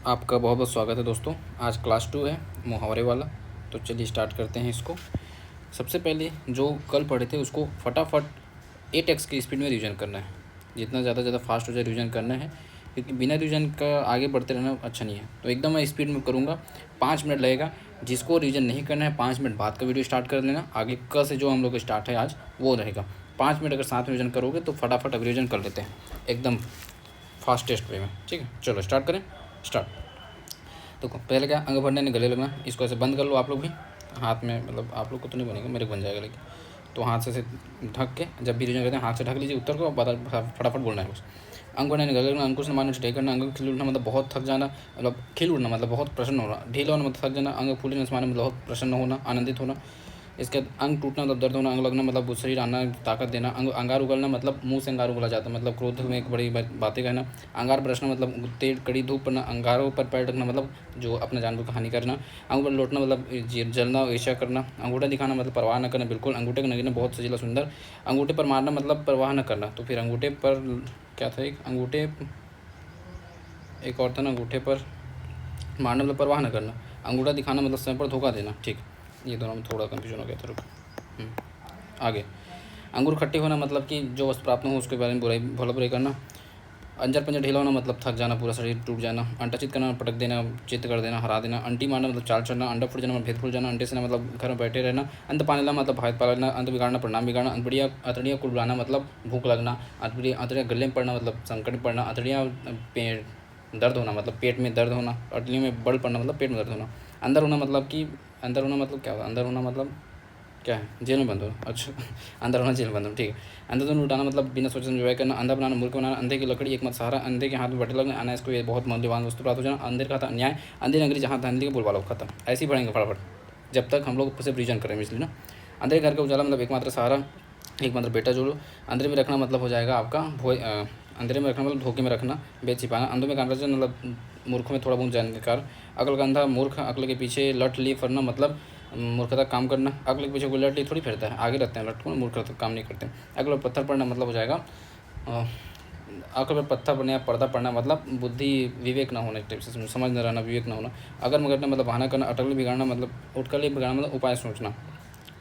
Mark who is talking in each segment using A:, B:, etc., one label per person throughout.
A: आपका बहुत बहुत स्वागत है दोस्तों। आज क्लास 2 है मुहावरे वाला। तो चलिए स्टार्ट करते हैं इसको। सबसे पहले जो कल पढ़े थे उसको फटाफट 8x की स्पीड में रिवीजन करना है। जितना ज़्यादा फास्ट हो जाए रिवीजन करना है, क्योंकि बिना रिवीजन का आगे बढ़ते रहना अच्छा नहीं है। तो एकदम मैं स्पीड में करूँगा, 5 मिनट लगेगा। जिसको रिवीजन नहीं करना है 5 मिनट बाद का वीडियो स्टार्ट कर लेना। आगे क से जो हम लोग स्टार्ट है आज वो रहेगा। 5 मिनट अगर साथ में रिवीजन करोगे तो फटाफट अब रिवीजन कर लेते हैं एकदम फास्टेस्ट वे में। ठीक है, चलो स्टार्ट करें। स्टार्ट। तो पहले क्या, अंग भरने ने गले लगना, इसको ऐसे बंद कर लो आप लोग भी हाथ में। मतलब आप लोग को तो नहीं बनेगा, मेरे को बन जाएगा लेकिन। तो हाथ से ऐसे ढक के जब भी रिवीजन करते हैं हाथ से ढक लीजिए उत्तर को, फटाफट बोलना है कुछ। अंग भरने ने गले लगना, अंकुश ने मारना ढेर करना, अंग खिल उठना मतलब बहुत थक जाना, मतलब खिल उठना मतलब बहुत प्रसन्न होना, ढीला होना मतलब थक जाना, अंग फूलने से मारना मतलब बहुत प्रसन्न होना, आनंदित होना। इसके बाद अंग टूटना मतलब दर्द होना, अंग लगना मतलब शरीर आना ताकत देना, अंगार उगलना मतलब मुंह से अंगार उगला जाता मतलब क्रोध में एक बड़ी बातें कहना, अंगार बरसना मतलब तेज कड़ी धूप पड़ना, अंगारों पर पैर रखना मतलब जो अपने जानवर को हानि करना, अंग पर लौटना मतलब जलना ईर्ष्या करना, अंगूठा दिखाना मतलब परवाह न करना बिल्कुल, अंगूठे का नगीना बहुत सजीला सुंदर, अंगूठे पर मारना मतलब परवाह न करना। तो फिर अंगूठे पर क्या था, एक अंगूठे एक और था ना, अंगूठे पर मारना मतलब परवाह न करना, अंगूठा दिखाना मतलब स्वयं पर धोखा देना। ठीक, ये दोनों में थोड़ा कन्फ्यूजन हो गया था, रुको। आगे, अंगूर खट्टे होना मतलब कि जो वस्तु प्राप्त हो उसके बारे में बुराई भला बुराई करना, अंजर पंजर ढीला होना मतलब थक जाना, पूरा शरीर टूट जाना, अंटा चित करना पटक देना, चित्त कर देना, हरा देना, अंटी मारना मतलब चाल चढ़ना, अंडा फूट जाना मतलब भेद फूट जाना, अंटे से मतलब घर में बैठे रहना, अंत पानेला मतलब भात पालना, अंत बिगाड़ना परिणाम बिगाड़ना, अंतड़िया अतड़िया कुड़ाना मतलब भूख लगना, अतड़िया गले में पड़ना मतलब संकट में पड़ना, अतड़िया दर्द होना मतलब पेट में दर्द होना, अटलियों में बल पड़ना मतलब पेट में दर्द होना, अंदर होना मतलब कि अंदर होना मतलब क्या होता है, अंदर होना मतलब क्या है, जेल में बंद हो। अच्छा, अंदर होना जेल में बंद हो। ठीक है, अंधे दोनों उठाना मतलब बिना सोचे समझे करना, अंधा बनाना मूर्ख बनाना, अंधे की लकड़ी एक मत सहारा, अंधे के हाथ में बटे लगना, अनायास को ये बहुत मूल्यवान वस्तु प्राप्त हो जाना, अंधेर का था अन्याय, अंधेर नगरी जहाँ धांधली के बोलवाला खत्म। ऐसे ही पढ़ेंगे फटाफट जब तक हम लोग सिर्फ रीजन करेंगे, इसलिए ना। अंधेरे घर का उजाला मतलब एकमात्र सहारा, एकमात्र बेटा जोड़ो, अंधेरे में रखना मतलब हो जाएगा आपका अंधेरे में रखना मतलब धोखे में रखना, बेच छिपाना, अंधों में कान रचना मतलब मूर्खों में थोड़ा बहुत जानकार, अकल का अंधा मूर्ख, अकल के पीछे लट लिए फरना मतलब मूर्खता काम करना, अकल के पीछे कोई लट लिए थोड़ी फिरता है, आगे रहते हैं लट को, मूर्ख काम नहीं करते। अकल पर पत्थर पड़ना मतलब हो जाएगा अकल पर पत्थर पड़ना या पर्दा पड़ना मतलब बुद्धि विवेक ना होना, एक टाइप से समझ न रहना, विवेक ना होना। अगर मगरना मतलब बहाना करना, अटकली बिगाड़ना मतलब उठकली बिगाड़ना मतलब उपाय सोचना,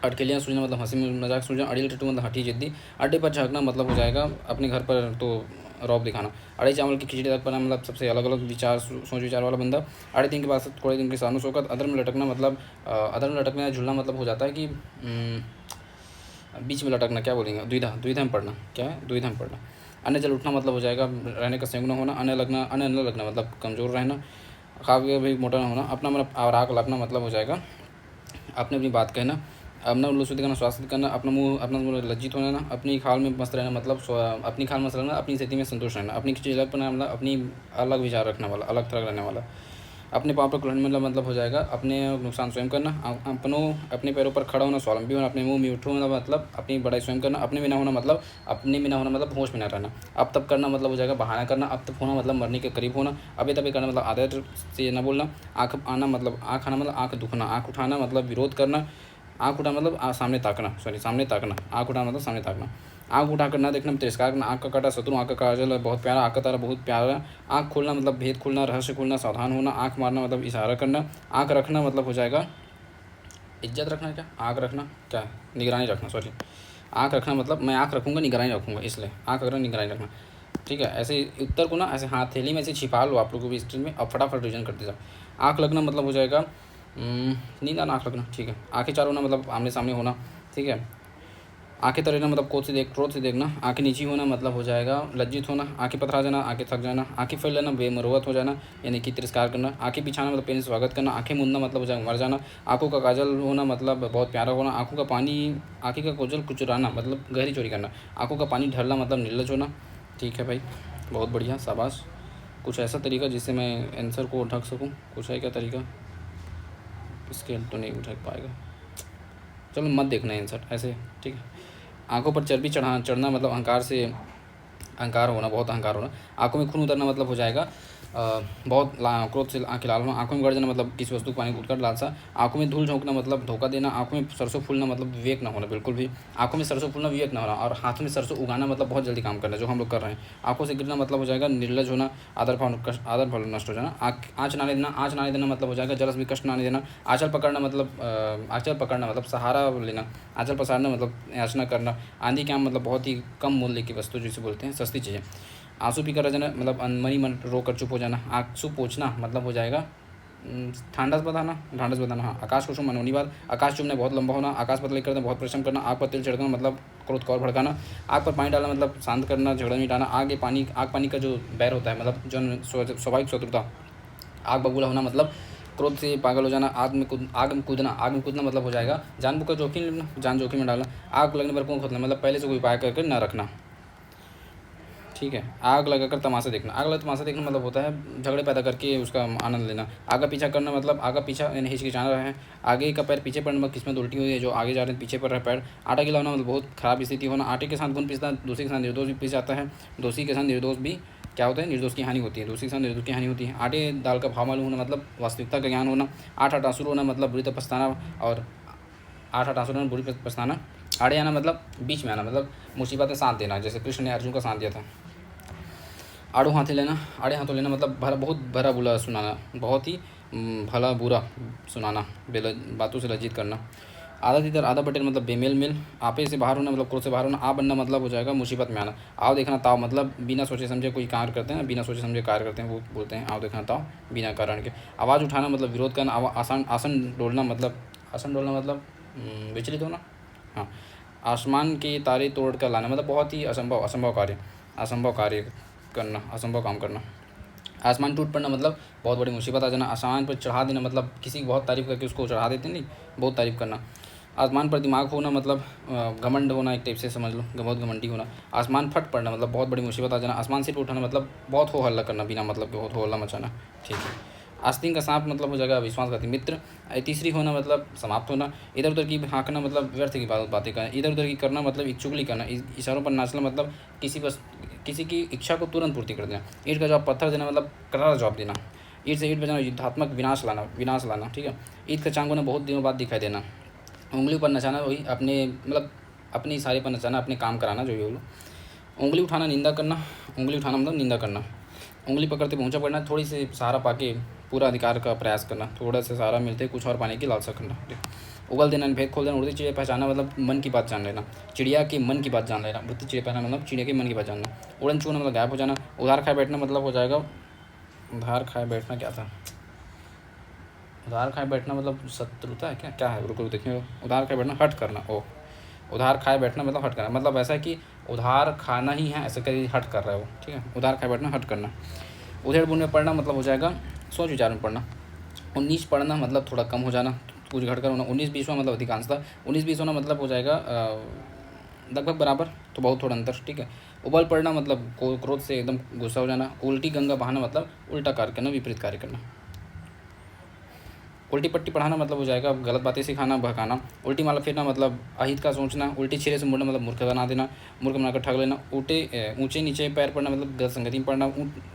A: अटकेलियाँ सूझना मतलब हंसी मजाक सूझना, अड़ी टट्टू मतलब हठी जिद्दी, अड्डे पर झाँकना मतलब हो जाएगा अपने घर पर तो रौब दिखाना, अड़े चावल की खिचड़ी तक पर मतलब सबसे अलग अलग विचार सोच विचार वाला बंदा, अड़े दिन के बाद थोड़े दिन के सानू शौकत, अदर में लटकना मतलब अदर में लटकना या झूलना मतलब हो जाता है कि बीच में लटकना, क्या बोलेंगे, द्विधा में पड़ना, क्या है द्विधा में पड़ना, अन्य जल उठना मतलब हो जाएगा रहने का संयोग न होना, अन्य न लगना मतलब कमज़ोर रहना, खा के भी मोटा न होना, अपना मतलब और आग लगना मतलब हो जाएगा अपने अपनी बात कहना, अपना लुसुत करना, स्वास्थ्य करना, अपना मुँह लज्जित होना, अपनी खाल में मस्त रहना मतलब अपनी खाल में मस्त रहना, अपनी स्थिति में संतुष्ट रहना, अपनी खिचड़ी अलग पना मतलब अपनी अलग विचार रखने वाला, अलग तरह रहने वाला, अपने पाँव पर कुल्हड़ मतलब हो जाएगा अपने नुकसान स्वयं करना, अपने पैरों पर खड़ा होना, स्वावलंबी होना, अपने मुँह मीठू होना मतलब अपनी बड़ाई स्वयं करना, अपने बिना होना मतलब होश में ना रहना, अब तब करना मतलब हो जाएगा बहाना करना, अब तब होना मतलब मरने के करीब होना, अभी तभी करना मतलब आदत से ना बोलना, आँख आना मतलब आँख आना मतलब आँख दुखना, आँख उठाना मतलब विरोध करना, आँख उठा मतलब सामने ताकना, सामने ताकना, आँख उठा मतलब सामने ताकना, आँख उठाकर ना देखना तिरस्कार करना, आँख का काटा शत्रु, आँख का काजल बहुत प्यारा, आँख का तारा बहुत प्यारा, आँख खोलना मतलब भेद खोलना, रहस्य खोलना, सावधान होना, आँख मारना मतलब इशारा करना, आँख रखना मतलब हो जाएगा इज्जत रखना, क्या आँख रखना क्या निगरानी रखना, सॉरी आँख रखना मतलब मैं आँख रखूँगा निगरानी रखूँगा, इसलिए आँख रखना निगरानी रखना। ठीक है, ऐसे उत्तर को ना ऐसे हथेली में ऐसे छिपा लो आप लोगों को भी स्क्रीन में, अब फटाफट रिविजन करते जाओ। आँख लगना मतलब हो जाएगा नींद आना, आँख लगना। ठीक है, आँखें चार होना मतलब आमने सामने होना। ठीक है, आंखें तरेना मतलब क्रोध से देखना, आंखें नीची होना मतलब हो जाएगा लज्जित होना, आंखें पथरा जाना, आंखें थक जाना, आंखें फैल लेना बेमरोवत हो जाना यानी कि तिरस्कार करना, आंखें बिछाना मतलब पेन स्वागत करना, आंखें मूंदना मतलब हो जाएगा मर जाना, आंखों का काजल होना मतलब बहुत प्यारा होना, आंखें का कोजल कुचराना मतलब गहरी चोरी करना, आंखों का पानी ढलना मतलब निर्लज होना। ठीक है भाई, बहुत बढ़िया, शाबाश। कुछ ऐसा तरीका जिससे मैं आंसर को ढक सकूँ, कुछ है क्या तरीका? स्केल तो नहीं उठा पाएगा, चलो मत देखना आंसर ऐसे। ठीक है, आंखों पर चर्बी चढ़ना मतलब अहंकार होना, बहुत अहंकार होना, आंखों में खून उतरना मतलब हो जाएगा बहुत क्रोध से आँखें लाल होना, आँखों में गड़ जाना मतलब किसी वस्तु को पानी कूदकर लालसा, आँखों में धूल झोंकना मतलब धोखा देना, आँखों में सरसों फूलना मतलब विवेक ना होना बिल्कुल भी, आँखों में सरसों फूलना विवेक ना होना, और हाथों में सरसों उगाना मतलब बहुत जल्दी काम करना जो हम लोग कर रहे हैं। आँखों से गिरना मतलब हो जाएगा निर्लज होना, आदर भाव नष्ट हो जाना, आँच ना देना, आँच ना देना मतलब हो जाएगा जरा भी कष्ट ना देना, आँचल पकड़ना मतलब सहारा लेना, आँचल पसारना मतलब याचना करना, आंधी के आम मतलब बहुत ही कम मूल्य की वस्तु जिसे बोलते हैं सस्ती चीज़ें, आंसू पीकर रह जाना मतलब मनी मन रो कर चुप हो जाना, आंसू पोंछना मतलब हो जाएगा ढांढस बताना। हाँ, आकाश कुसुम मनोनीवाद, आकाश चुमने बहुत लंबा होना, आकाश पर लेकर बहुत परिश्रम करना, आग पर तिल छिड़कना मतलब क्रोध को और भड़काना, आग पर पानी डालना मतलब शांत करना, झगड़ा मिटाना, आग पानी का जो बैर होता है मतलब जो स्वाभाविक शत्रुता, आग बबूला होना मतलब क्रोध से पागल हो जाना, आग में कूदना मतलब हो जाएगा जानबूझ कर जोखिम लेना, जान जोखिम में डालना, आग लगने पर कुआं खोदना मतलब पहले से कोई उपाय करके न रखना। ठीक है, आग लगाकर तमाशा देखना, आग लगा तमाशा देखना मतलब होता है झगड़े पैदा करके उसका आनंद लेना, आगे पीछा करना मतलब आगे पीछा यानी हिचकिचाना रहा है, आगे का पैर पीछे पड़ना मतलब किस्मत उल्टी हुई है, जो आगे जा रहे हैं पीछे पड़ रहा है पैर, आटा गिलाना मतलब बहुत खराब स्थिति होना, आटे के साथ खून पीसना, दोषी के साथ निर्दोष भी पीस जाता है, दोषी के साथ निर्दोष भी क्या होता है, निर्दोष की हानि होती है, दोषी के साथ निर्दोष की हानि होती है, आटे दाल का भाव मालूम होना मतलब वास्तविकता का ज्ञान होना, आठ आंसू होना मतलब बुरी तरह पछताना, और आठ आंसू होना बुरी पछताना, आड़े आना मतलब बीच में आना मतलब मुसीबत में साथ देना, जैसे कृष्ण ने अर्जुन का साथ दिया था। आड़ो हाथी लेना, आड़े हाथों लेना मतलब बहुत भला बुरा सुनाना, बहुत ही भला बुरा सुनाना, बातों से लज्जित करना, आधा तितर आधा बटेर मतलब बेमेल मेल, आपे से बाहर होना मतलब क्रोध से बाहर होना, आ बनना मतलब हो जाएगा मुसीबत में आना, आओ देखना ताव मतलब बिना सोचे समझे कोई कार्य करते हैं, बिना सोचे समझे कार्य करते हैं वो बोलते हैं आओ देखना ताव बिना कारण के, आवाज़ उठाना मतलब विरोध करना, आसन डोलना मतलब विचलित होना। हाँ, आसमान के तारे तोड़ कर लाना मतलब बहुत ही असंभव कार्य करना, असंभव काम करना, आसमान टूट पड़ना मतलब बहुत बड़ी मुसीबत आ जाना, आसमान पर चढ़ा देना मतलब किसी की बहुत तारीफ़ करके उसको चढ़ा देते नहीं, बहुत तारीफ़ करना, आसमान पर दिमाग होना मतलब घमंड होना एक टाइप से समझ लो, बहुत घमंडी होना, आसमान फट पड़ना मतलब बहुत बड़ी मुसीबत आ जाना, आसमान से उठाना मतलब बहुत हो हल्ला करना बिना मतलब के बहुत हो हल्ला मचाना। ठीक है, आस्तीन का सांप मतलब हो जाएगा विश्वासघाती मित्र, तीसरी होना मतलब समाप्त होना, इधर उधर की हाँकना मतलब व्यर्थ की बातें करना, इधर उधर की करना मतलब एक चुगली करना, इशारों पर नाचना मतलब किसी की इच्छा को तुरंत पूर्ति कर देना, ईंट का जवाब पत्थर देना मतलब करारा जवाब देना, ईंट से ईंट बजाना युद्धात्मक विनाश लाना। ठीक है, ईद का चांग होना बहुत दिनों बाद दिखाई देना, उंगली पर नचाना वही अपने मतलब अपने इशारे पर नचाना, अपने काम कराना जो भी बोलो, उंगली उठाना निंदा करना, उंगली उठाना मतलब निंदा करना, उंगली पकड़ते पहुंचा पड़ना, थोड़ी सी सहारा पाके पूरा अधिकार का प्रयास करना, थोड़ा सा सहारा मिलते कुछ और पाने की लालसा करना, उगल देना भेद खोल देना, उड़ती चिड़िया पहचाना मतलब मन की बात जान लेना, चिड़िया के मन की बात जान लेना, उड़ती चिड़िया पहचाना मतलब चिड़िया के मन की बात जानना, उड़न छूना मतलब गायब हो जाना, उधार खाए बैठना मतलब हो जाएगा उधार खाए बैठना क्या था, उधार खाए बैठना मतलब शत्रुता है क्या क्या है, रुको देखिए, उधार खाए बैठना हट करना, ओ उधार खाए बैठना मतलब हट करना, मतलब ऐसा है कि उधार खाना ही है ऐसा कहीं हट कर रहा है वो। ठीक है, उधार खाए बैठना हट करना, उधेड़ बुन में पढ़ना मतलब हो जाएगा सोच विचार में पढ़ना, 19 पढ़ना मतलब थोड़ा कम हो जाना, कुछ घट कर होना, 19-20 मतलब अधिकांशता, 19-20 होना मतलब हो जाएगा लगभग बराबर तो बहुत थोड़ा अंतर। ठीक है, उबल पड़ना मतलब क्रोध से एकदम गुस्सा हो जाना, उल्टी गंगा बहाना मतलब उल्टा कार्य करना, विपरीत कार्य करना, उल्टी पट्टी पढ़ाना मतलब हो जाएगा गलत बातें सिखाना बहकाना, उल्टी माला फेरना मतलब अहित का सोचना, उल्टी छिरे से मुड़ना मतलब मूर्ख बना देना, मूर्ख बनाकर ठग लेना, ऊँचे नीचे पैर पड़ना मतलब गलत संगति में पड़ना,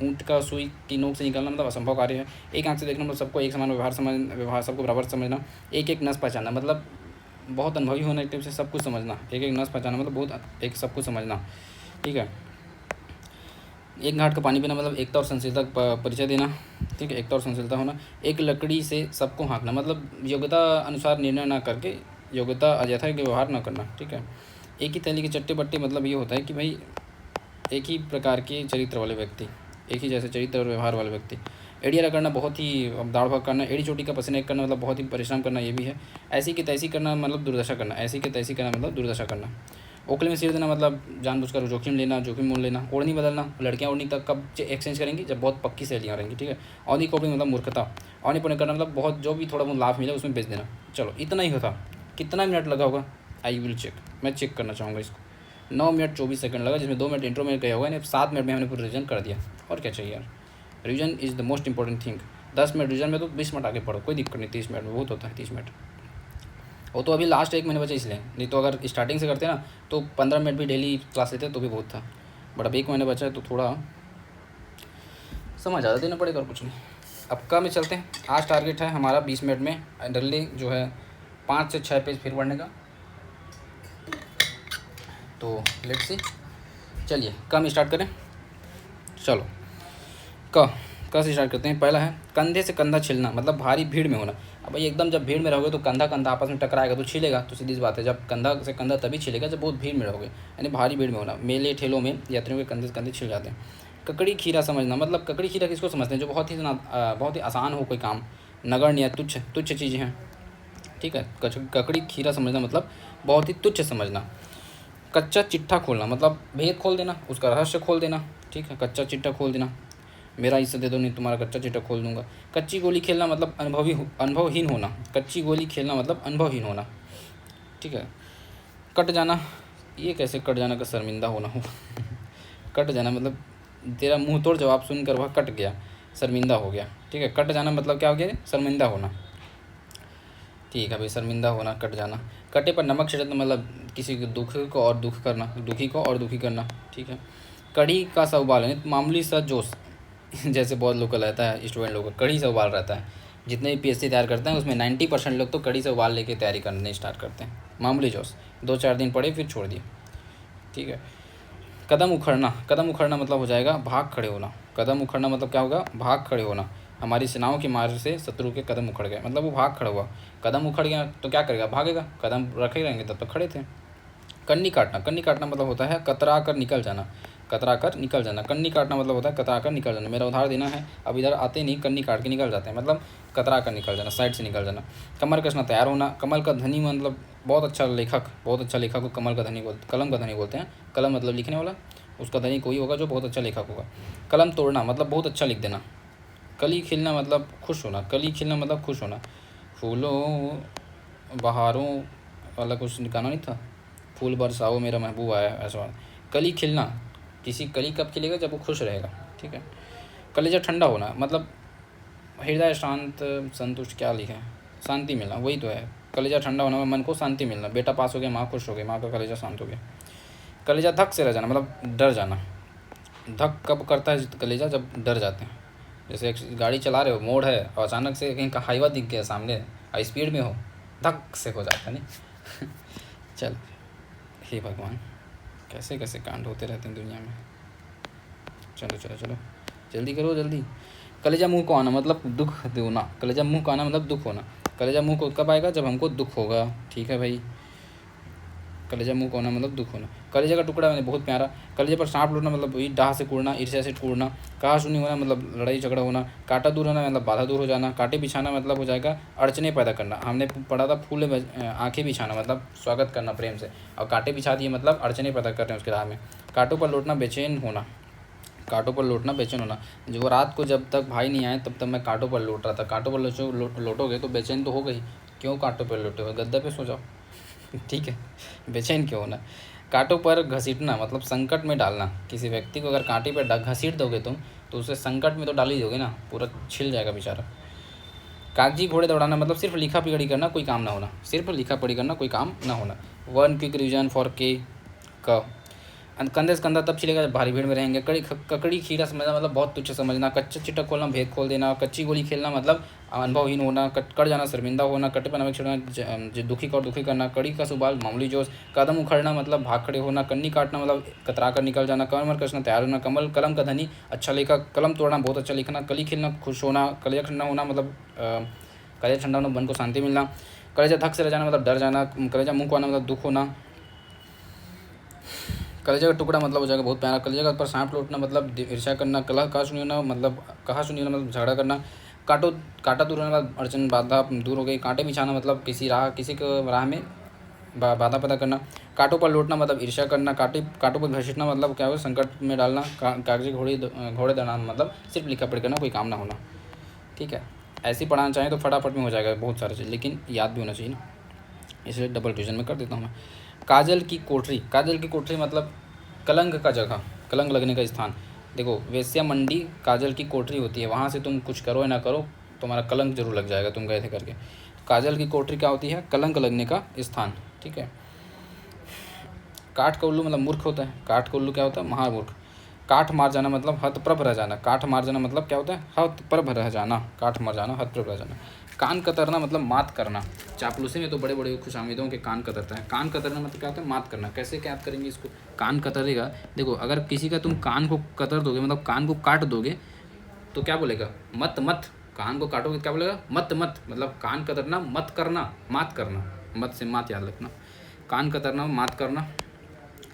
A: ऊँट का सुई की नोक से निकलना मतलब असंभव कार्य है, एक आँख से देखना मतलब सबको एक समान व्यवहार सबको बराबर समझना, एक एक नस पहचानना मतलब बहुत अनुभवी होना, एक टाइप से सब कुछ समझना, एक एक नस पहचानना मतलब बहुत एक सब कुछ समझना। ठीक है, एक घाट का पानी पीना मतलब एकता और सहनशीलता का परिचय देना। ठीक है, एकता और सहनशीलता होना, एक लकड़ी से सबको हाँकना मतलब योग्यता अनुसार निर्णय ना करके योग्यता अयथा के व्यवहार ना करना। ठीक है, एक ही थैली के चट्टे बट्टे मतलब ये होता है कि भाई एक ही प्रकार के चरित्र वाले व्यक्ति, एक ही जैसे चरित्र और व्यवहार वाले व्यक्ति, एड़िया रगड़ना मतलब बहुत ही दाड़ भाग करना, एड़ी चोटी का पसीना एक करना मतलब बहुत ही परिश्रम करना ये भी है, ऐसी की तैसी करना मतलब दुर्दशा करना, ऐसी की तैसी करना मतलब दुर्दशा करना, ओखले में सिर देना मतलब जानबूझकर जोखिम लेना, जोखिम मोल लेना, ओढ़नी बदलना, लड़कियां ओढ़नी तक कब एक्सचेंज करेंगी जब बहुत पक्की सहेलियाँ रहेंगी। ठीक है, औनी खोपड़ी मतलब मूर्खता, औनी पुण्य करना मतलब बहुत जो भी थोड़ा बहुत लाभ मिले उसमें बेच देना। चलो इतना ही होता, कितना मिनट लगा होगा, आई विल चेक, मैं चेक करना चाहूँगा इसको, 9 मिनट 24 सेकंड लगा, जिसमें 2 मिनट इंट्रो में गया होगा, 7 मिनट में हमने पूरा रिविजन कर दिया। और क्या चाहिए यार, revision is the most important thing. 10 minute revision में तो 20 मिनट आगे पढ़ो, कोई दिक्कत नहीं, 30 मिनट में बहुत होता है 30 मिनट, वो तो अभी लास्ट 1 महीने बचे इसलिए, नहीं तो अगर स्टार्टिंग से करते ना तो 15 मिनट भी डेली क्लास लेते तो भी बहुत था, बट अब 1 महीने बचा है तो थोड़ा समय ज़्यादा देना पड़ेगा और कुछ नहीं। अब क में चलते हैं। आज टारगेट है हमारा 20 मिनट में डेली जो है 5 से 6 पेज फिर पढ़ने का। तो लेट्स सी, चलिए कम स्टार्ट करें। चलो क से स्टार्ट करते हैं। पहला है कंधे से कंधा छिलना, मतलब भारी भीड़ में होना। अब भाई एकदम जब भीड़ में रहोगे तो कंधा कंधा आपस में टकराएगा तो छिलेगा, तो सीधी सी बात है। जब कंधा से कंधा तभी छिलेगा जब बहुत भीड़ में रहोगे, यानी भारी भीड़ में होना। मेले ठेलों में यात्रियों के कंधे से कंधे छिल जाते हैं। ककड़ी खीरा समझना, मतलब ककड़ी खीरा किसको समझते हैं? जो बहुत ही आसान हो कोई काम, नगण्य तुच्छ चीज़ें हैं, ठीक है। ककड़ी खीरा समझना मतलब बहुत ही तुच्छ समझना। कच्चा चिट्ठा खोलना मतलब भेद खोल देना, उसका रहस्य खोल देना, ठीक है। कच्चा चिट्ठा खोल देना, मेरा हिस्सा दे दो नहीं तुम्हारा कच्चा चिट्ठा खोल दूंगा। कच्ची गोली खेलना मतलब अनुभवहीन होना। कच्ची गोली खेलना मतलब अनुभवहीन होना, ठीक है। कट जाना, ये कैसे कट जाना का शर्मिंदा होना हो कट जाना मतलब तेरा मुंह तोड़ जवाब सुनकर वह कट गया, शर्मिंदा हो गया, ठीक है। कट जाना मतलब क्या हो गया? शर्मिंदा होना, ठीक है भाई। शर्मिंदा होना, कट जाना। कटे पर नमक छिड़कना मतलब किसी के दुख को और दुख करना, दुखी को और दुखी करना, ठीक है। कढ़ी का सा उबाल यानी मामूली सा जोश जैसे बहुत लोग का रहता है, स्टूडेंट लोगों का कढ़ी से उबाल रहता है। जितने भी पीएससी तैयार करते हैं उसमें 90% लोग तो कढ़ी से उबाल लेके तैयारी करने स्टार्ट करते हैं। मामूली जोश, 2-4 दिन पढ़े फिर छोड़ दिए, ठीक है। कदम उखड़ना, कदम उखड़ना मतलब हो जाएगा भाग खड़े होना। कदम उखड़ना मतलब क्या होगा? भाग खड़े होना। हमारी सेनाओं के मार से शत्रु के कदम उखड़ गए, मतलब वो भाग खड़ा हुआ। कदम उखड़ गया तो क्या करेगा? भागेगा। कदम रखे रहेंगे तब तक खड़े थे। कन्नी काटना, कन्नी काटना मतलब होता है कतरा कर निकल जाना। कतरा कर निकल जाना, कन्नी काटना मतलब होता है कतरा कर निकल जाना। मेरा उधार देना है, अब इधर आते नहीं, कन्नी काट के निकल जाते हैं, मतलब कतरा कर निकल जाना, साइड से निकल जाना। कमर कसना, तैयार होना। कमल का धनी मतलब बहुत अच्छा लेखक को कमल का धनी बोलते, कलम का धनी बोलते हैं। कलम मतलब लिखने वाला, उसका धनी कोई होगा जो बहुत अच्छा लेखक होगा। कलम तोड़ना मतलब बहुत अच्छा लिख देना। कली खिलना मतलब खुश होना। कली खिलना मतलब खुश होना। फूलों बहारों वाला कुछ गाना नहीं था, फूल बरसाओ मेरा महबूब आया, ऐसा। कली खिलना, किसी कली कब खिलेगा? जब वो खुश रहेगा, ठीक है। कलेजा ठंडा होना मतलब हृदय शांत संतुष्ट, क्या लिखा है? शांति मिलना, वही तो है। कलेजा ठंडा होना, मन को शांति मिलना। बेटा पास हो गया, माँ खुश हो गई, माँ का कलेजा शांत हो गया। कलेजा धक से रह जाना मतलब डर जाना। धक कब करता है कलेजा? जब डर जाते हैं। जैसे एक गाड़ी चला रहे हो, मोड़ है और अचानक से कहीं का हाईवा दिख गया सामने, स्पीड में हो, धक से हो जाता है नहीं चल, हे भगवान, कैसे कैसे कांड होते रहते हैं दुनिया में। चलो चलो चलो, जल्दी करो जल्दी। कलेजा मुंह को आना मतलब दुख होना। कलेजा मुंह को आना मतलब दुख होना। कलेजा मुंह को कब आएगा? जब हमको दुख होगा, ठीक है भाई। कलेजा मुंह को आना मतलब दुख होना। कलेजा का टुकड़ा मैंने बहुत प्यारा। कलेजे पर सांप लौटना मतलब वही डाह से कूदना, ईर्ष्या से टूटना। कहा सुनी होना मतलब लड़ाई झगड़ा होना। कांटा दूर होना मतलब बाधा दूर हो जाना। कांटे बिछाना मतलब हो जाएगा अड़चने पैदा करना। हमने पढ़ा था फूल आँखें बिछाना मतलब स्वागत करना प्रेम से, और कांटे बिछा दिए मतलब अड़चने पैदा कर रहे हैं उसके राह में। कांटों पर लौटना बेचैन होना। कांटों पर लौटना बेचैन होना, जो वो रात को जब तक भाई नहीं आए तब तक मैं कांटों पर लौट रहा था। कांटों पर लौटोगे तो बेचैन तो हो गई, क्यों कांटों पर लौटे हो? गद्दे पे सो जाओ ठीक है, बेचैन क्यों होना। कांटों पर घसीटना मतलब संकट में डालना। किसी व्यक्ति को अगर कांटे पर घसीट दोगे तुम तो उसे संकट में तो डाल ही दोगे ना, पूरा छिल जाएगा बेचारा। कागजी घोड़े दौड़ाना मतलब सिर्फ लिखा पढ़ी करना, कोई काम ना होना। सिर्फ लिखा पढ़ी करना, कोई काम ना होना। 1 क्विक रिविजन फॉर के क। कंधे से कंधा तब छिलेगा जब भारी भीड़ में रहेंगे। ककड़ी खीरा समझना मतलब बहुत तुच्छ समझना। कच्चा चिट्ठा खोलना, भेद खोल देना। कच्ची गोली खेलना मतलब अनुभवहीन होना। कट जाना, शर्मिंदा होना। कटे पर नमक छिड़कना, दुखी को और दुखी करना। कड़ी का सुबाल, मामूली जोश। कदम उखड़ना मतलब भाग खड़े होना। कन्नी काटना मतलब कतरा कर निकल जाना। कमर कसना, तैयार होना। कलम का धनी, अच्छा लेखक। कलम तोड़ना, बहुत अच्छा लिखना। कली खिलना, खुश होना। कलेजा ठंडा होना मतलब कलेजा ठंडा होना, मन को शांति मिलना। कलेजा धक से रह जाना मतलब डर जाना। कलेजा मुँह को आना मतलब दुख होना। कलेजा का टुकड़ा मतलब हो जाएगा बहुत प्यारा। कलेजा का पर सांप लौटना मतलब ईर्ष्या करना। कहा सुनी होना मतलब झगड़ा करना। कांटा दूर होना मतलब अड़चन बाधा दूर हो गई। कांटे बिछाना मतलब किसी के राह में बाधा पैदा करना। कांटों पर लौटना मतलब ईर्ष्या करना। कांटों पर घसीटना मतलब क्या होगा? संकट में डालना। कागजी घोड़े दौड़ाना मतलब सिर्फ लिखा पढ़ी करना, कोई काम ना होना, ठीक है। ऐसे ही पढ़ाना चाहें तो फटाफट में हो जाएगा बहुत सारे चीज़, लेकिन याद भी होना चाहिए ना, इसलिए डबल रिविजन में कर देता हूँ मैं। काजल की कोठरी, काजल की कोठरी मतलब कलंक का जगह, कलंक लगने का स्थान। देखो, वेश्या मंडी काजल की कोठरी होती है, वहाँ से तुम कुछ करो या ना करो तुम्हारा कलंक जरूर लग जाएगा, तुम गए थे करके। काजल की कोठरी क्या होती है? कलंक लगने का स्थान, ठीक है। काठ का उल्लू मतलब मूर्ख होता है। काठ का उल्लू क्या होता है? महामूर्ख। काठ मार जाना मतलब हतप्रभ रह जाना। काठ मार जाना मतलब क्या होता है? हतप्रभ रह जाना। काठ मार जाना, हतप्रभ रह जाना। कान कतरना मतलब मात करना। चापलूसी में तो बड़े बड़े खुशामदीदों के कान कतरता है। कान कतरना मतलब क्या होता है? मात करना। कैसे क्या करेंगे इसको? कान कतरेगा, देखो अगर किसी का तुम कान को कतर दोगे मतलब कान को काट दोगे तो क्या बोलेगा? मत मत। कान को काटोगे क्या बोलेगा? मत मत। मतलब कान कतरना, मत करना, मात करना। मत से मात याद रखना। कान कतरना, मात करना,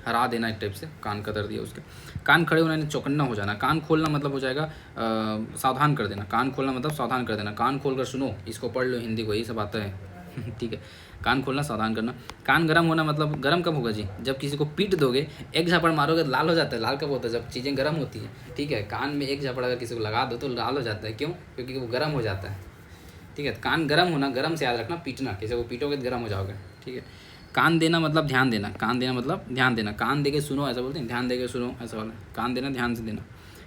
A: हरा देना एक टाइप से। कान कतर दिया उसके। कान खड़े होना, चौकन्ना हो जाना। कान खोलना मतलब हो जाएगा सावधान कर देना। कान खोलना मतलब सावधान कर देना। कान खोल कर सुनो, इसको पढ़ लो, हिंदी को, यही सब आता है ठीक है। कान खोलना, सावधान करना। कान गर्म होना मतलब गर्म कब होगा जी? जब किसी को पीट दोगे, एक झापड़ मारोगे तो लाल हो जाता है। लाल कब होता है? जब चीज़ें गर्म होती हैं, ठीक है। कान में एक झापड़ अगर किसी को लगा दो तो लाल हो जाता है। क्यों? क्योंकि वो गर्म हो जाता है, ठीक है। कान गर्म होना, गर्म से याद रखना, पीटना, किसी को पीटोगे तो गर्म हो जाओगे, ठीक है। कान देना मतलब ध्यान देना। कान देना मतलब ध्यान देना। कान दे के सुनो ऐसा बोलते हैं, ध्यान दे के सुनो ऐसा वाला। कान देना, ध्यान से देना।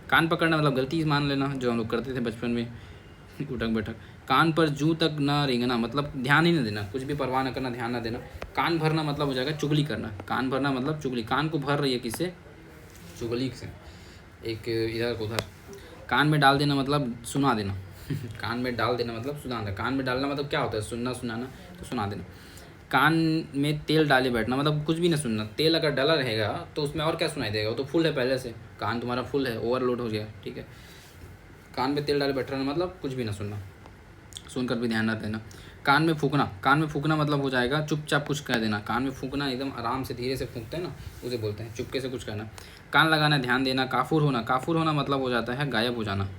A: कान पकड़ना मतलब गलती मान लेना, जो हम लोग करते थे बचपन में, उठक बैठक। कान पर जूं तक न रेंगना मतलब ध्यान ही न देना, कुछ भी परवाह न करना, ध्यान न देना। कान भरना मतलब हो जाएगा चुगली करना। कान भरना मतलब चुगली। कान को भर रही है किससे? चुगली से, एक इधर को उधर। कान में डाल देना मतलब सुना देना कान में डाल देना मतलब सुना देना। कान में डालना मतलब क्या होता है? सुनना, सुनाना, तो सुना देना। कान में तेल डाले बैठना मतलब कुछ भी ना सुनना। तेल अगर डाला रहेगा तो उसमें और क्या सुनाई देगा? वो तो फुल है पहले से, कान तुम्हारा फुल है, ओवरलोड हो गया, ठीक है। कान में तेल डाले बैठ रहना मतलब कुछ भी ना सुनना, सुनकर भी ध्यान न देना। कान में फूकना। कान में फूकना मतलब हो जाएगा चुपचाप कुछ कह देना। कान में फूकना एकदम आराम से, धीरे से फूकते हैं ना, उसे बोलते हैं चुपके से कुछ कहना। कान लगाना, ध्यान देना। काफूर होना। काफूर होना मतलब हो जाता है गायब हो जाना।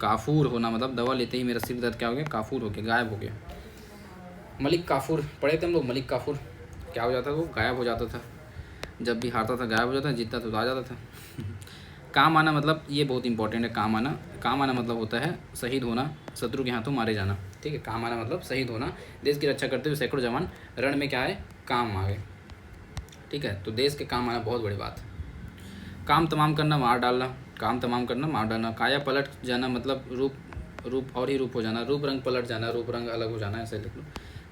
A: काफूर होना मतलब दवा लेते ही मेरा सिर दर्द क्या हो गया? काफूर हो गया, गायब हो गया। मलिक काफूर पढ़े थे हम लोग। मलिक काफूर क्या हो जाता था? वो गायब हो जाता था। जब भी हारता था गायब हो जाता, जीतता तो आ जाता था काम आना मतलब ये बहुत इंपॉर्टेंट है। काम आना, काम आना मतलब होता है शहीद होना, शत्रु के हाथों मारे जाना, ठीक है। काम आना मतलब शहीद होना। देश की रक्षा करते हुए सैकड़ों जवान रण में क्या है? काम आ गए, ठीक है। तो देश के काम आना बहुत बड़ी बात है। काम तमाम करना, मार डालना। काम तमाम करना, मार डालना। काया पलट जाना मतलब रूप और ही रूप हो जाना। रूप रंग पलट जाना, रूप रंग अलग हो जाना, ऐसे लिख लो।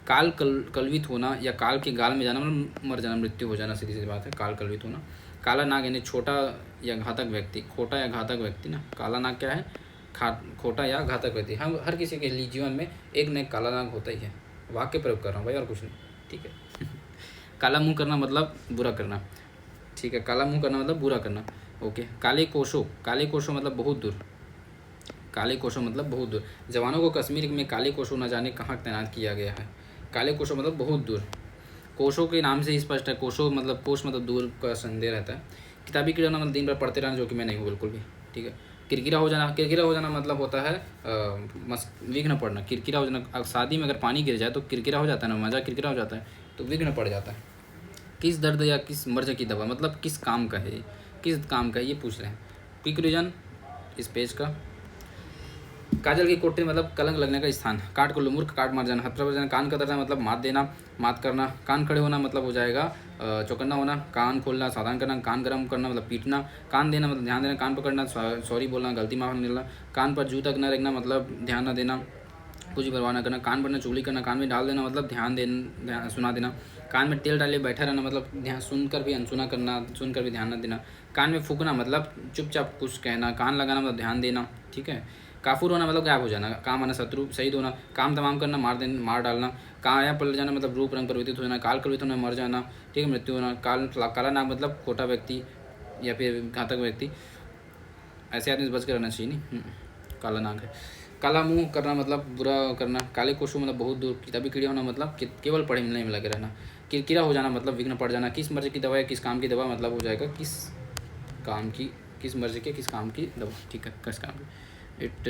A: काल कलवित होना या काल के गाल में जाना मतलब मर जाना, मृत्यु हो जाना, सीधी सी बात है। काल कलवित होना। काला नाग यानी छोटा या घातक व्यक्ति। खोटा या घातक व्यक्ति ना। काला नाग क्या है? खोटा या घातक व्यक्ति। हम हर किसी के लिए जीवन में एक न एक काला नाग होता ही है। वाक्य प्रयोग कर रहा हूँ भाई, और कुछ नहीं, ठीक है काला मुँह करना मतलब बुरा करना, ठीक है। काला मुँह करना मतलब बुरा करना, ओके। काले कोशो। काले कोशो मतलब बहुत दूर। काले कोशो मतलब बहुत दूर। जवानों को कश्मीर में काले कोशो न जाने कहाँ तैनात किया गया है। काले कोशो मतलब बहुत दूर। कोशों के नाम से ही स्पष्ट है। कोशों मतलब कोश मतलब दूर का संदेह रहता है। किताबी कीड़ा मतलब दिन भर पढ़ते रहना, जो कि मैं नहीं हूँ बिल्कुल भी, ठीक है। किरकिरा हो जाना। किरकिरा हो जाना मतलब होता है विघ्न पड़ना। किरकिरा हो जाना, शादी में अगर पानी गिर जाए तो किरकिरा हो जाता है ना, मज़ा किरकिरा हो जाता है, तो विघ्न पड़ जाता है। किस दर्द या किस मर्ज की दवा मतलब किस काम का है, किस काम का है ये पूछ रहे हैं। क्विक रीजन इस पेज का। काजल की कोठरी मतलब कलंक लगने का स्थान। काट को लो मूर्ख, काट मार जाना, हथरा जाना। कान कतरना मतलब मात देना, मात करना। कान खड़े होना मतलब हो जाएगा चौकन्ना होना। कान खोलना, सावधान करना। कान गर्म करना मतलब पीटना। कान देना मतलब ध्यान देना। कान पकड़ना, सॉरी बोलना, गलती माफ मिलना। कान पर जू तक न रखना मतलब ध्यान न देना, कुछ भी परवाह न करना। कान पर न चुगली करना। कान में डाल देना मतलब ध्यान सुना देना। कान में तेल डाले बैठा रहना मतलब ध्यान, सुनकर भी अनसुना करना, सुनकर भी ध्यान न देना। कान में फूकना मतलब चुपचाप कुछ कहना। कान लगाना मतलब ध्यान देना, ठीक है। काफूर होना मतलब गायब हो जाना। काम आना शत्रु, शहीद होना। काम तमाम करना, मार डालना। काया पलट जाना मतलब रूप रंग परिवर्तित हो जाना। काल कलवित होना, मर जाना, ठीक है, मृत्यु होना। काला नाग मतलब खोटा व्यक्ति या फिर घातक व्यक्ति। ऐसे आदमी से बच कर रहना चाहिए नहीं, काला नाग है। काला मुँह करना मतलब बुरा करना। काले कोशों मतलब बहुत दूर। किताबी कीड़ा होना मतलब केवल पढ़े मिलने में लगे रहना। किरकिरा हो जाना मतलब विघ्न पड़ जाना। किस मर्ज की दवा या किस काम की दवा मतलब हो जाएगा किस काम की, किस मर्ज के किस काम की दवा, ठीक है, किस काम की। इट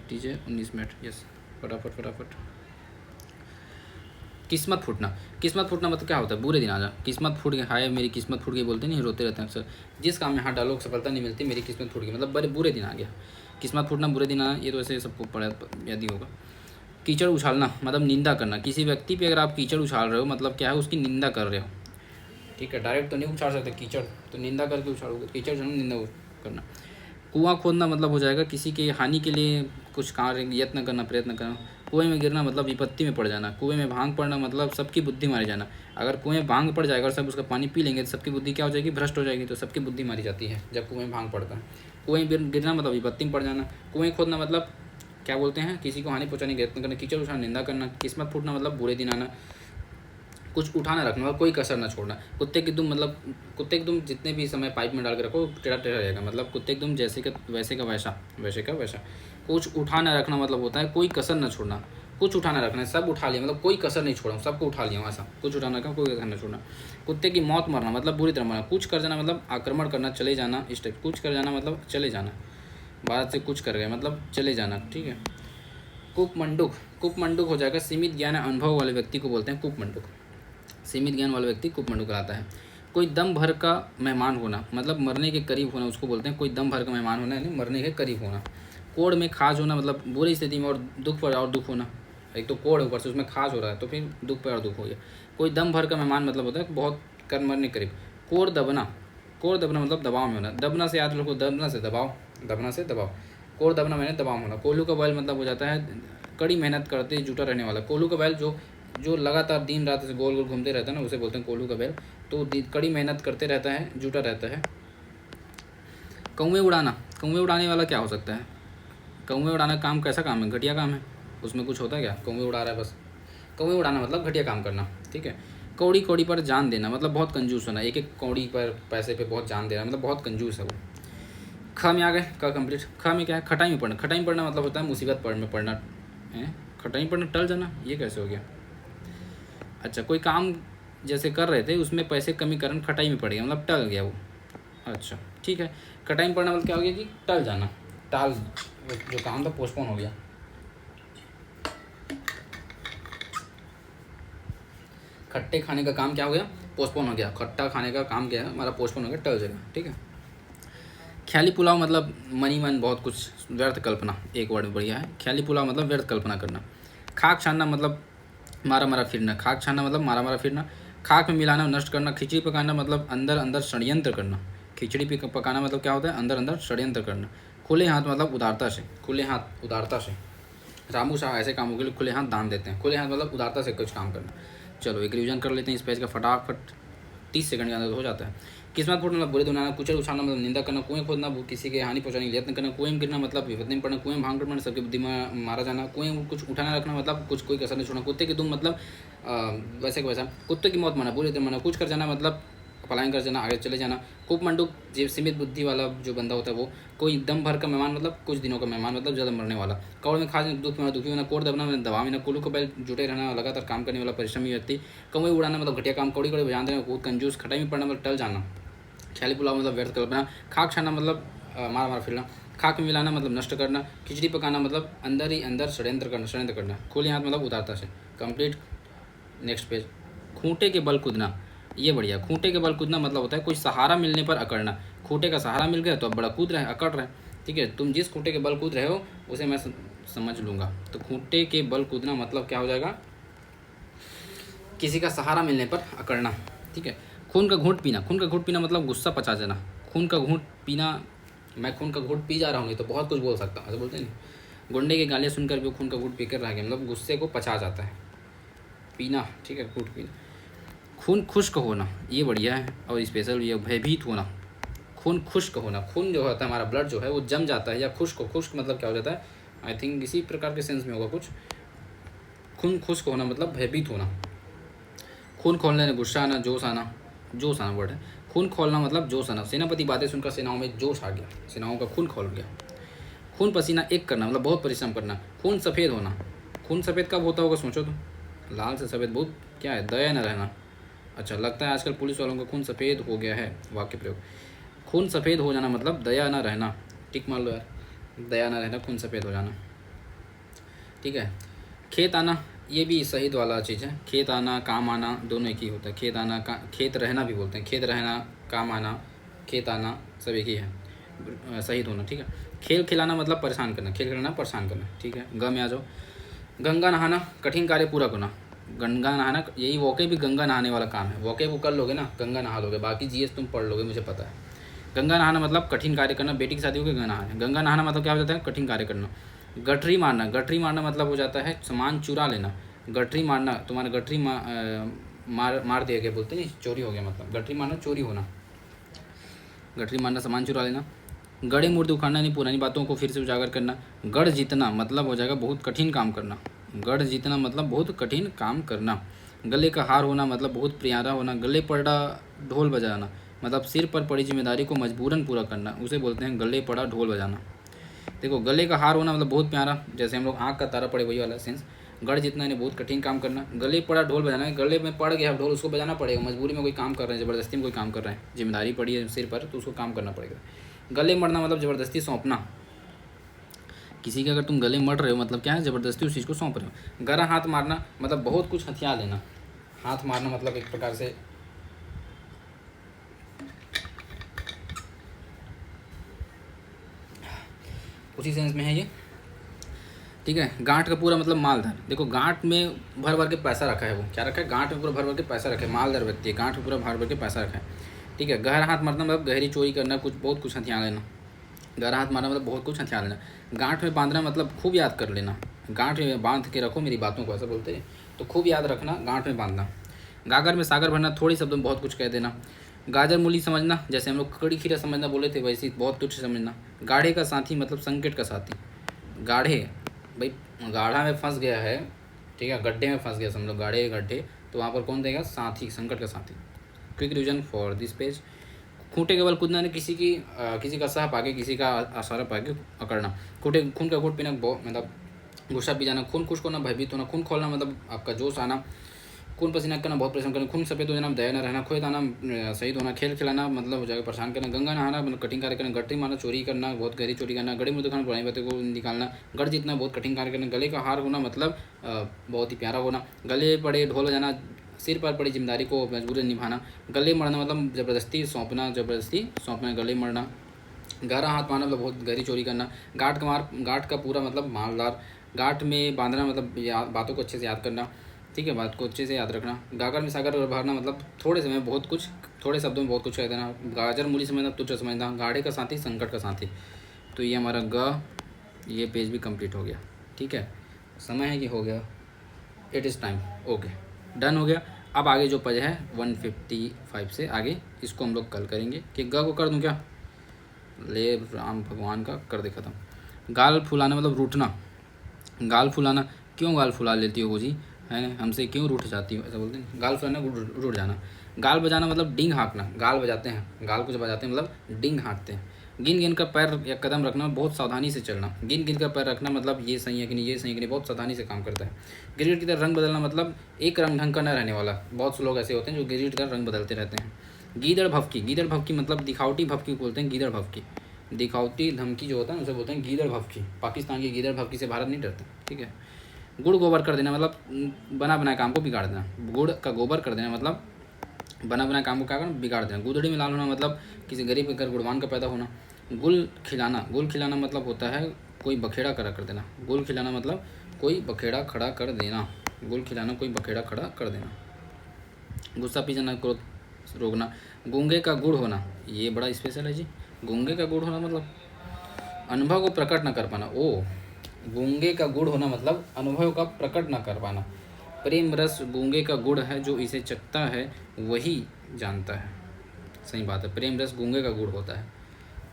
A: इज 19 मिनट, यस, फटाफट। किस्मत फूटना। किस्मत फूटना मतलब क्या होता है? बुरे दिन आ जा। किस्मत फूट गई, हाय मेरी किस्मत फूट गई बोलते नहीं, रोते रहते हैं अक्सर। जिस काम में हाथ डालो सफलता नहीं मिलती, मेरी किस्मत फूट गई मतलब बड़े बुरे दिन आ गया। किस्मत फूटना, बुरे दिन आना, ये तो ऐसे सबको पड़ा याद ही होगा। कीचड़ उछालना मतलब निंदा करना। किसी व्यक्ति पे अगर आप कीचड़ उछाल रहे हो मतलब क्या है? उसकी निंदा कर रहे हो, ठीक है। डायरेक्ट तो नहीं उछाल सकते कीचड़, तो निंदा करके उछालोगे। कीचड़ जो निंदा करना। कुआं खोदना मतलब हो जाएगा किसी के हानि के लिए कुछ कार्य, यत्न करना, प्रयत्न करना। कुएं में गिरना मतलब विपत्ति में पड़ जाना। कुएं में भांग पड़ना मतलब सबकी बुद्धि मारी जाना। अगर कुएं भांग पड़ जाएगा और सब उसका पानी पी लेंगे तो सबकी बुद्धि क्या हो जाएगी, भ्रष्ट हो जाएगी। तो सबकी बुद्धि मारी जाती है जब कुएं भांग पड़ता है। कुएं गिरना मतलब विपत्ति में पड़ जाना। कुएं खोदना मतलब क्या बोलते हैं, किसी को हानि पहुंचाने का यत्न करना। कीचड़ उठाना, निंदा करना। किस्मत फूटना मतलब बुरे दिन आना। कुछ उठाना रखना मतलब कोई कसर ना छोड़ना। कुत्ते की दुम मतलब कुत्ते की दुम जितने भी समय पाइप में डाल के रखो टेढ़ा टेढ़ा रहेगा। मतलब कुत्ते की दुम जैसे का वैसे का वैसा, वैसे का वैसा। कुछ उठाना रखना मतलब होता है कोई कसर न छोड़ना। कुछ उठाना रखना है, सब उठा लिया मतलब कोई कसर नहीं छोड़ा, सबको उठा लिया ऐसा। कुछ उठाना रखना, कोई कसर न छोड़ना। कुत्ते की मौत मरना मतलब बुरी तरह मरना। कुछ कर जाना मतलब आक्रमण करना, चले जाना। इस टाइप कुछ कर जाना मतलब चले जाना। भारत से कुछ कर गए मतलब चले जाना, ठीक है। कुपमंडुक, कुपमंडुक हो जाएगा सीमित ज्ञान अनुभव वाले व्यक्ति को बोलते हैं कुपमंडुक। सीमित ज्ञान वाला व्यक्ति कुपमंडुक कहलाता है। कोई दम भर का मेहमान होना मतलब मरने के करीब होना, उसको बोलते हैं कोई दम भर का मेहमान होना, यानी मरने के करीब होना। कोड़ में खाज होना मतलब बुरी स्थिति में और दुख पर और दुख होना। एक तो कोड़ ऊपर से उसमें खाज हो रहा है तो फिर दुख पर और दुख हो गया। कोई दम भर का मेहमान मतलब होता है बहुत कर मरने करीब। कोड़ दबना, कोड़ दबना मतलब दबाव में होना। दबना से याद रखो, दबना से दबाव, दबना से दबाव। कोड़ दबना मैंने दबाव में होना। कोल्हू का बैल मतलब हो जाता है कड़ी मेहनत करते जुटा रहने वाला। कोल्हू का बैल जो लगातार दिन रात से गोल गोल घूमते रहता है ना, उसे बोलते हैं कोल्हू का बैल। तो कड़ी मेहनत करते रहता है, जुटा रहता है। कौवे उड़ाना, कौवे उड़ाने वाला क्या हो सकता है? कौवे उड़ाना काम कैसा काम है? घटिया काम है। उसमें कुछ होता है क्या? कौवे उड़ा रहा है बस। कौवे उड़ाना मतलब घटिया काम करना, ठीक है। कौड़ी कौड़ी पर जान देना मतलब बहुत कंजूस होना। एक एक कौड़ी पर पैसे पे बहुत जान देना मतलब बहुत कंजूस है वो। ख में आ गए, का कंप्लीट। ख में क्या है? खटाई में पड़ना। खटाई में पड़ना मतलब होता है मुसीबत में पड़ना है। खटाई में पड़ना, टल जाना, ये कैसे हो गया? अच्छा, कोई काम जैसे कर रहे थे उसमें पैसे कमी कारण खटाई में पड़ गया मतलब टल गया वो। अच्छा ठीक है। खटाई में पड़ना मतलब क्या हो गया कि टल जाना, टाल, जो काम था पोस्टपोन हो गया। खट्टे खाने का काम क्या हो गया? पोस्टपोन हो गया। खट्टा खाने का काम क्या है हमारा? पोस्टपोन हो गया, टल जाएगा, ठीक है। ख्याली पुलाव मतलब मनी मन बहुत कुछ व्यर्थ कल्पना, एक वर्ड बढ़िया है। ख्याली पुलाव मतलब व्यर्थ कल्पना करना। खाक छानना मतलब मारा मारा फिरना। खाक छानना मतलब मारा मारा फिरना। खाक में मिलाना, नष्ट करना। खिचड़ी पकाना मतलब अंदर अंदर षड्यंत्र करना। खिचड़ी पकाना मतलब क्या होता है? अंदर अंदर षड्यंत्र करना। खुले हाथ मतलब उदारता से। खुले हाथ उदारता से। रामू शाह ऐसे कामों के लिए खुले हाथ दान देते हैं। खुले हाथ मतलब उदारता से कुछ काम करना। चलो एक रिवीजन कर लेते हैं इस पेज का फटाफट, 30 सेकंड के अंदर हो जाता है। किस्मत फूटना मतलब बुरे दिन आना। कुचल उछालना मतलब निंदा करना। कुएं खोदना किसी के हानि पहुंचाने के यत्न करना। कुएं में गिरना मतलब विपत्ति में पड़ना। कुएं में भांग पड़ना सबकी बुद्धि में मारा जाना। कुएं में कुछ उठाना रखना मतलब कुछ कोई कसर नहीं छोड़ना। कुत्ते की दुम मतलब वैसे का वैसा। कुत्ते की मौत माना, बुरे दिन माना। कुछ कर जाना मतलब पलायन कर जाना, आगे चले जाना। कुपमंडुक जो सीमित बुद्धि वाला जो बंदा होता है वो। कोई दम भर का मेहमान मतलब कुछ दिनों का मेहमान मतलब ज़्यादा मरने वाला। कौड़ में खास दुख में दुखी होना। कोड़ दबना में दबाव में ना। कुल्लू का बैल जुटे रहना, लगातार काम करने वाला परिश्रमी व्यक्ति। कौवे उड़ाना मतलब घटिया काम। कौड़ी कौड़ी बजान देना बहुत कंजूस। खटाई में पड़ना मतलब टल जाना। ख्याली पुलाव मतलब व्यर्थ कल्पना। खाक छाना मतलब मार मार फिरना। खाक में मिलाना मतलब नष्ट करना। खिचड़ी पकाना मतलब अंदर ही अंदर षड्यंत्र करना। खुले हाथ मतलब उदारता से। कंप्लीट। Next page. खूंटे के बल कूदना, ये बढ़िया। खूंटे के बल कूदना मतलब होता है कोई सहारा मिलने पर अकड़ना। खूंटे का सहारा मिल गया तो अब बड़ा कूद रहे, अकड़ रहे, ठीक है। तुम जिस खूंटे के बल कूद रहे हो उसे मैं समझ लूँगा। तो खूंटे के बल कूदना मतलब क्या हो जाएगा? किसी का सहारा मिलने पर अकड़ना, ठीक है। खून का घूंट पीना। खून का घूंट पीना मतलब गुस्सा पचा जाना। खून का घूंट पीना, मैं खून का घूंट पी जा रहा हूँ, नहीं तो बहुत कुछ बोल सकता हूँ, ऐसा बोलते नहीं। गुंडे की गालियाँ सुनकर भी खून का घूंट पीकर रह गया मतलब गुस्से को पचा जाता है, पीना, ठीक है। घूंट पीना। खून खुश्क होना, ये बढ़िया है और स्पेशल ये भयभीत होना। खून खुश्क होना, खून जो होता है हमारा ब्लड जो है वो जम जाता है या खुश्क हो। खुश्क मतलब क्या हो जाता है? आई थिंक इसी प्रकार के सेंस में होगा कुछ। खून खुश्क होना मतलब भयभीत होना। खून खोलने में गुस्सा आना, जोश आना, जोश आना वर्ड है। खून खोलना मतलब जोश आना। सेनापति बातें सुनकर सेनाओं में जोश आ गया, सेनाओं का खून खोल गया। खून पसीना एक करना मतलब बहुत परिश्रम करना। खून सफ़ेद होना, खून सफ़ेद कब होता होगा सोचो तो। लाल से सफ़ेद बहुत क्या है? दया न रहना। अच्छा, लगता है आजकल पुलिस वालों का खून सफ़ेद हो गया है, वाक्य प्रयोग। खून सफ़ेद हो जाना मतलब दया न रहना, टिक मार लो यार। दया न रहना, खून सफ़ेद हो जाना, ठीक है। खेत आना, ये भी शहीद वाला चीज़ है। खेत आना, काम आना, दोनों एक ही होता है। खेत आना, खेत रहना भी बोलते हैं। खेत रहना, काम आना, खेत आना सब एक ही है। शहीद होना, ठीक है। खेल खिलाना मतलब परेशान करना। खेल खिलाना परेशान करना, ठीक है। ग में आ जाओ। गंगा नहाना, कठिन कार्य पूरा करना। गंगा नहाना, यही वोके भी गंगा नहाने वाला काम है। वोके वो कर लोगे ना, गंगा नहा लोगे, बाकी जीएस तुम पढ़ लोगे, मुझे पता है। गंगा नहाना मतलब कठिन कार्य करना। बेटी की शादी हो गई, गंगा नहाना। गंगा नहाना मतलब क्या हो जाता है? कठिन कार्य करना। गठरी मारना, गठरी मारना मतलब हो जाता है सामान चुरा लेना। गठरी मारना, तुम्हारा गठरी मार दिया गया, बोलते नहीं, चोरी हो गया, मतलब गठरी मारना चोरी होना। गठरी मारना सामान चुरा लेना। गड़े मुर्दे उखाड़ना यानी पुरानी बातों को फिर से उजागर करना। गढ़ जीतना मतलब हो जाएगा बहुत कठिन काम करना। गढ़ जीतना मतलब बहुत कठिन काम करना। गले का हार होना मतलब बहुत प्यारा होना। गले पड़ा ढोल बजाना मतलब सिर पर पड़ी जिम्मेदारी को मजबूरन पूरा करना, उसे बोलते हैं गले पड़ा ढोल बजाना। देखो, गले का हार होना मतलब बहुत प्यारा, जैसे हम लोग आँख का तारा पड़े वही वाला सेंस। गढ़ जितना यानी बहुत कठिन काम करना। गले पड़ा ढोल बजाना है, गले में पड़ गया ढोल, उसको बजाना पड़ेगा। मजबूरी में कोई काम कर रहे हैं, ज़बरदस्ती में कोई काम कर रहे हैं, जिम्मेदारी पड़ी है सिर पर तो उसको काम करना पड़ेगा। गले मरना मतलब ज़बरदस्ती सौंपना। किसी के अगर तुम गले मर रहे हो मतलब क्या है, ज़बरदस्ती उस चीज़ को सौंप रहे हो। गरा हाथ मारना मतलब बहुत कुछ हथिया लेना। हाथ मारना मतलब एक प्रकार से उसी सेंस में है ये, ठीक है। गांठ का पूरा मतलब मालदार। देखो, गांठ में भर भर के पैसा रखा है, वो क्या रखा है, गांठ में पूरा भर भर के पैसा रखा है, मालदार व्यक्ति है, गांठ में पूरा भर भर के पैसा रखा है, ठीक है। गहरा हाथ मारना मतलब गहरी चोरी करना, कुछ बहुत कुछ हथियार लेना। गहरा हाथ मारना मतलब बहुत कुछ हथियार लेना। गांठ में बांधना मतलब खूब याद कर लेना। गांठ में बांध के रखो मेरी बातों को, ऐसा बोलते हैं, तो खूब याद रखना, गांठ में बांधना। गागर में सागर भरना, थोड़ी शब्दों में बहुत कुछ कह देना। गाजर मूली समझना, जैसे हम लोग कड़ी खीरा समझना बोले थे, वैसे बहुत कुछ समझना। गाढ़े का साथी मतलब संकट का साथी। गाढ़े, भाई गाढ़ा में फंस गया है, ठीक है, गड्ढे में फंस गया समझ लो, गाढ़े गड्ढे, तो वहाँ पर कौन देगा, साथी, संकट का साथी। Quick revision for this page. खूंटे के बल कूदना ने किसी का साहब आगे, किसी का आसारा आगे अकड़ना। खून का घूंट पीना मतलब गुस्सा पी जाना। खून खुश होना, भयभीत होना। खून खोलना मतलब आपका जोश आना। खून पसीना करना, बहुत परेशान करना। खून सफ़ेद हो जाना, दया न रहना। खोए दाना, शहीद होना। खेल खिलाना मतलब हो जाएगा परेशान करना। गंगा नहाना मतलब कठिन कार्य करना। गट्टी मारना, चोरी करना, बहुत गहरी चोरी करना। गड़े मुर्दे खाना, पुरानी बातों को निकालना। गढ़ जीतना, बहुत कठिन कार्य करना। गले का हार होना मतलब बहुत ही प्यारा होना। गले पड़े ढोल बजाना, सिर पर पड़ी जिम्मेदारी को मजबूरन निभाना। गले मरना मतलब ज़बरदस्ती सौंपना, गले मरना। गहरा हाथ मारना मतलब बहुत गहरी चोरी करना। गांठ का पूरा मतलब मालदार। गांठ में बांधना मतलब बातों को अच्छे से याद करना, ठीक है, बात को अच्छे से याद रखना। गागर में सागर भरना मतलब थोड़े समय बहुत कुछ, थोड़े शब्दों में बहुत कुछ कह देना। गाजर मूली समझना, तुच्छ समझना। गाढ़े का साथी, संकट का साथी। तो ये हमारा ये पेज भी कंप्लीट हो गया, ठीक है। समय है कि हो गया, it is time, okay, done हो गया। अब आगे जो पेज है 155 से आगे, इसको हम लोग कल करेंगे। कि को कर दूँ क्या, ले राम भगवान का कर दे खत्म। गाल फुलाना मतलब रूठना। गाल फुलाना, क्यों गाल फुला लेती हो वो जी, है ना, हमसे क्यों रूठ जाती हो, ऐसा बोलते हैं। गाल फुलाना, रूठ जाना। गाल बजाना मतलब डींग हाँकना। गाल बजाते हैं, गाल को जब बजाते हैं मतलब डींग हाँकते हैं। गिन गिन कर पैर या कदम रखना, बहुत सावधानी से चलना। गिन गिन कर पैर रखना मतलब ये सही है कि नहीं, ये सही है कि नहीं, बहुत सावधानी से काम करता है। गिरगिट की तरह रंग बदलना मतलब एक रंग ढंग का न रहने वाला। बहुत से लोग ऐसे होते हैं जो गिरगिट की तरह रंग बदलते रहते हैं। गीदड़ भभकी, गीदड़ भभकी मतलब दिखावटी भभकी बोलते हैं। गीदड़ भभकी, दिखावटी धमकी जो होता है उसे बोलते हैं गीदड़ भभकी। पाकिस्तान की गीदड़ भभकी से भारत नहीं डरता, ठीक है। गुड़ गोबर कर देना मतलब बना बनाए काम को बिगाड़ देना। गुड़ का गोबर कर देना मतलब बना बनाए काम को क्या करना, बिगाड़ देना। गुदड़ी में लाल होना मतलब किसी गरीब के घर गुणवान का पैदा होना। गुल खिलाना मतलब होता है कोई बखेड़ा खड़ा कर देना। गुल खिलाना मतलब कोई बखेड़ा खड़ा कर देना। गुल खिलाना, कोई बखेड़ा खड़ा कर देना। गुस्सा पी जाना, क्रोध रोकना। गूंगे का गुड़ होना, ये बड़ा स्पेशल है जी। गूंगे का गुड़ होना मतलब अनुभव को प्रकट न कर पाना। ओ, गूंगे का गुड़ होना मतलब अनुभव का प्रकट न कर पाना। प्रेम रस गूंगे का गुड़ है, जो इसे चखता है वही जानता है। सही बात है, प्रेम रस गूंगे का गुड़ होता है,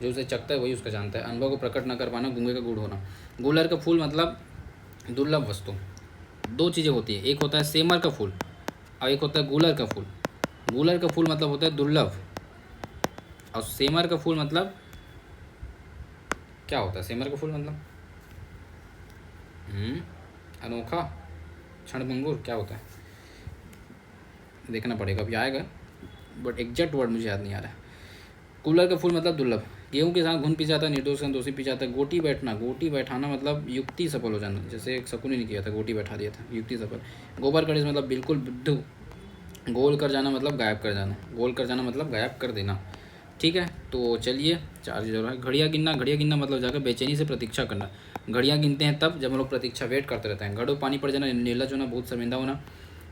A: जो उसे चखता है वही उसका जानता है। अनुभव को प्रकट न कर पाना, गूंगे का गुड़ होना। गुलर का फूल मतलब दुर्लभ वस्तु। दो चीज़ें होती है, एक होता है सेमर का फूल और एक होता है गूलर का फूल। गूलर का फूल मतलब होता है दुर्लभ, और सेमर का फूल मतलब क्या होता है, सेमर का फूल मतलब अनोखा, क्षणभंगुर, क्या होता है, देखना पड़ेगा, अभी आएगा, बट एग्जैक्ट वर्ड मुझे याद नहीं आ रहा है। कूलर का फूल मतलब दुर्लभ। गेहूं के साथ घुन पी जाता है, निर्दोष दोषी पी जाता है। गोटी बैठाना मतलब युक्ति सफल हो जाना, जैसे एक शकुनी ने किया था, गोटी बैठा दिया था, युक्ति सफल। गोबर गणेश मतलब बिल्कुल बुद्धू। गोल कर जाना मतलब गायब कर जाना। गोल कर जाना मतलब गायब कर देना, ठीक है। तो चलिए, चार्ज जरूर है। घड़ियाँ गिनना मतलब जाकर बेचैनी से प्रतीक्षा करना। घड़ियाँ गिनते हैं तब जब हम लोग प्रतीक्षा वेट करते रहते हैं। घड़ों पानी पड़ जाना, निर्लज होना, बहुत शर्मिंदा होना।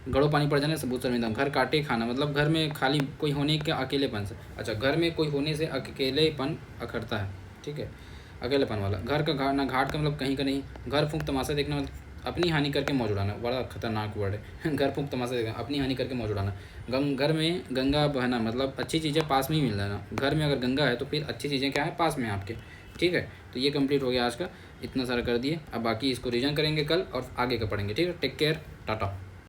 A: घड़ों पानी पड़ जाने से बहुत शर्मिंदा। घर काटे खाना मतलब घर में खाली कोई होने के अकेलेपन से। अच्छा, घर में कोई होने से अकेलेपन अखरता है, ठीक है। अकेलेपन वाला। घर का ना घाट का मतलब कहीं का नहीं। घर फूंक तमाशा देखना मतलब अपनी हानि करके मौज उड़ाना, बड़ा खतरनाक वर्ड है। घर फूंक तमाशा देखना, अपनी हानि करके मौज उड़ाना। घर में गंगा बहना मतलब अच्छी चीज़ें पास में ही मिल जाना। घर में अगर गंगा है तो फिर अच्छी चीज़ें क्या है, पास में है आपके। ठीक है, तो ये कंप्लीट हो गया आज का, इतना सारा कर दिए। अब बाकी इसको रिवीजन करेंगे कल और आगे का पढ़ेंगे। ठीक है, टेक केयर, टाटा।